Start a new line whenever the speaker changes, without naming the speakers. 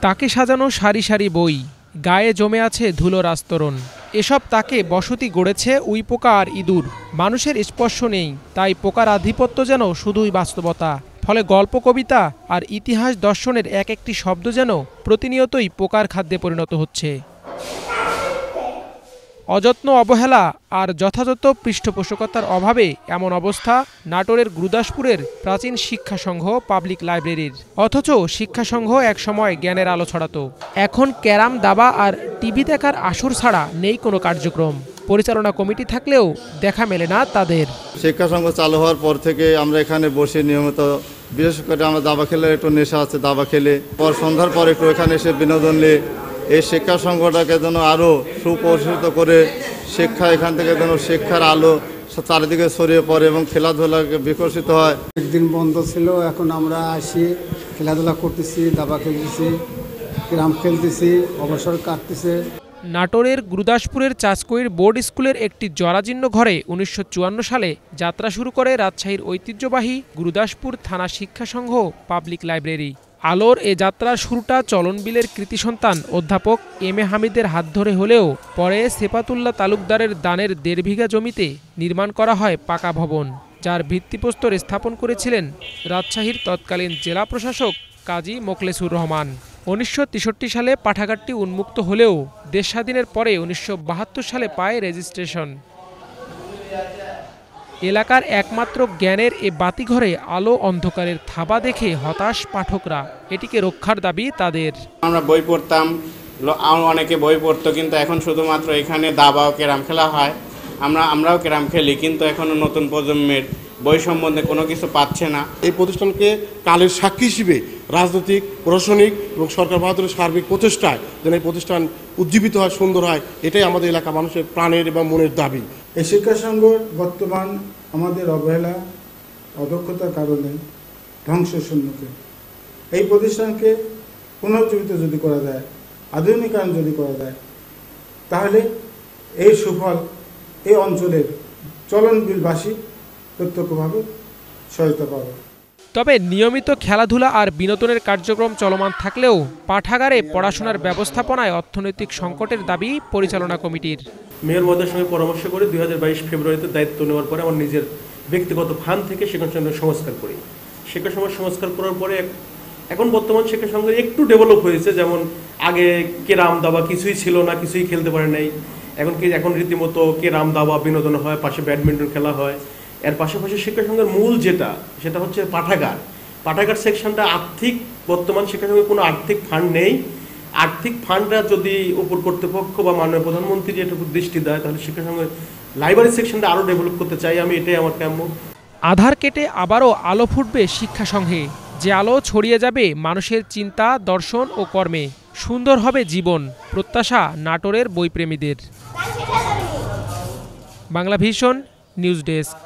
তাকে সাজানো সারি সারি বই, গায়ে জমে আছে ধুলোর আস্তরণ। এসব তাকে বসতি গড়েছে উইপোকা আর ইঁদুর। মানুষের স্পর্শ নেই, তাই পোকার আধিপত্য যেন শুধুই বাস্তবতা। ফলে গল্প, কবিতা আর ইতিহাস দর্শনের এক একটি শব্দ যেন প্রতিনিয়তই পোকার খাদ্যে পরিণত হচ্ছে। অযত্ন, অবহেলা আর যথাযথ পৃষ্ঠপোষকতার অভাবে এমন অবস্থা নাটোরের গুরুদাসপুরের প্রাচীন শিক্ষা সংঘ পাবলিক লাইব্রেরির। অথচ শিক্ষা সংঘ একসময় জ্ঞানের আলো ছড়াতো। এখন ক্যারাম, দাবা আর টিভি দেখার আসর ছাড়া নেই কোনো কার্যক্রম। পরিচালনা কমিটি থাকলেও দেখা মেলে না তাদের।
শিক্ষা সংঘ চালু হওয়ার পর থেকে আমরা এখানে বসে নিয়মিত, বিশেষ করে আমরা দাবা খেলে একটু নেশা আছে, দাবা খেলে পর সন্ধ্যার পর একটু এখানে এসে বিনোদন নিয়ে এই শিক্ষা সংঘটাকে যেন আরও সুপ্রতিষ্ঠিত করে শিক্ষা, এখান থেকে যেন শিক্ষার আলো চারিদিকে ছড়িয়ে পড়ে এবং খেলাধুলাকে বিকশিত হয়।
একদিন বন্ধ ছিল, এখন আমরা আসি, খেলাধুলা করতেছি, দাবা খেলতেছি, ক্যারাম খেলতেছি, অবসর কাটতেছে।
নাটোরের গুরুদাসপুরের চাঁচকইর বোর্ড স্কুলের একটি জরাজীর্ণ ঘরে 1954 সালে যাত্রা শুরু করে রাজশাহীর ঐতিহ্যবাহী গুরুদাসপুর থানা শিক্ষা সংঘ পাবলিক লাইব্রেরি। আলোর এ যাত্রার শুরুটা চলনবিলের কৃতি সন্তান অধ্যাপক এম এ হামিদের হাত ধরে হলেও পরে সেপাতুল্লাহ তালুকদারের দানের 1.5 বিঘা জমিতে নির্মাণ করা হয় পাকা ভবন, যার ভিত্তিপ্রস্তর স্থাপন করেছিলেন রাজশাহীর তৎকালীন জেলা প্রশাসক কাজী মোখলেসুর রহমান। 1963 সালে পাঠাগারটি উন্মুক্ত হলেও দেশ স্বাধীনের পরে 1972 সালে পায় রেজিস্ট্রেশন। এলাকার একমাত্র জ্ঞানের এ বাতিঘরে আলো অন্ধকারের থাবা দেখে হতাশ পাঠকরা। এটিকে রক্ষার দাবি তাদের।
আমরা বই পড়তাম, অনেকে বই পড়তো, কিন্তু এখন শুধুমাত্র এখানে দাবা ও ক্যারাম খেলা হয়। আমরাও ক্যারাম খেলি, কিন্তু এখনও নতুন প্রজন্মের বই সম্বন্ধে কোনো কিছু পাচ্ছে না।
এই প্রতিষ্ঠানকে কালের সাক্ষী হিসেবে রাজনৈতিক, প্রশাসনিক এবং সরকার বাহাদুরের সার্বিক প্রচেষ্টায় যেন এই প্রতিষ্ঠান উজ্জীবিত হয়, সুন্দর হয়, এটাই আমাদের এলাকা মানুষের প্রাণের এবং মনের দাবি।
এই শিক্ষা সংঘ বর্তমান আমাদের অবহেলা, অদক্ষতার কারণে ধ্বংসের সম্মুখীন। এই প্রতিষ্ঠানকে পুনর্জীবিত যদি করা যায়, আধুনিকায়ন যদি করা যায়, তাহলে এই সুফল এই অঞ্চলের চলনবিলবাসী প্রত্যক্ষভাবে সহায়তা পাবে।
তবে নিয়মিত খেলাধুলা আর বিনোদনের কার্যক্রম চলমান থাকলেও পাঠাগারে পড়াশোনার ব্যবস্থাপনায় অর্থনৈতিক সংকটের দাবি পরিচালনা কমিটির।
মেয়র মহোদয়ের সঙ্গে পরামর্শ করে 2022 ফেব্রুয়ারিতে দায়িত্ব নেওয়ার পরে আমার নিজের ব্যক্তিগত ফান্ড থেকে শিক্ষা সংঘ সংস্কার করি। শিক্ষা সংঘ সংস্কার করার পরে এখন বর্তমান শিক্ষা সংঘ একটু ডেভেলপ হয়েছে। যেমন আগে ক্যারাম দাবা কিছুই ছিল না, কিছুই খেলতে পারে নাই। এখন রীতিমতো ক্যারাম দাবা বিনোদন হয়, পাশে ব্যাডমিন্টন খেলা হয়। এর পাশাপাশি শিক্ষা সংঘের মূল সেটা হচ্ছে পাঠাগার সেকশনটা বর্তমান শিক্ষা সংঘের কোনো আর্থিক ফান্ড নেই। আর্থিক ফান্ডটা যদি উপর কর্তৃপক্ষ বা মাননীয় প্রধানমন্ত্রী এটুকু দৃষ্টি দেয়, তাহলে শিক্ষা সংঘের লাইব্রেরি সেকশনটা আরও ডেভেলপ করতে চাই আমি, এটাই আমার কাম্য।
আধার কেটে আবারও আলো ফুটবে শিক্ষা সংঘে, যে আলো ছড়িয়ে যাবে মানুষের চিন্তা, দর্শন ও কর্মে। সুন্দর হবে জীবন, প্রত্যাশা নাটোরের বইপ্রেমীদের। Bangla vision news desk.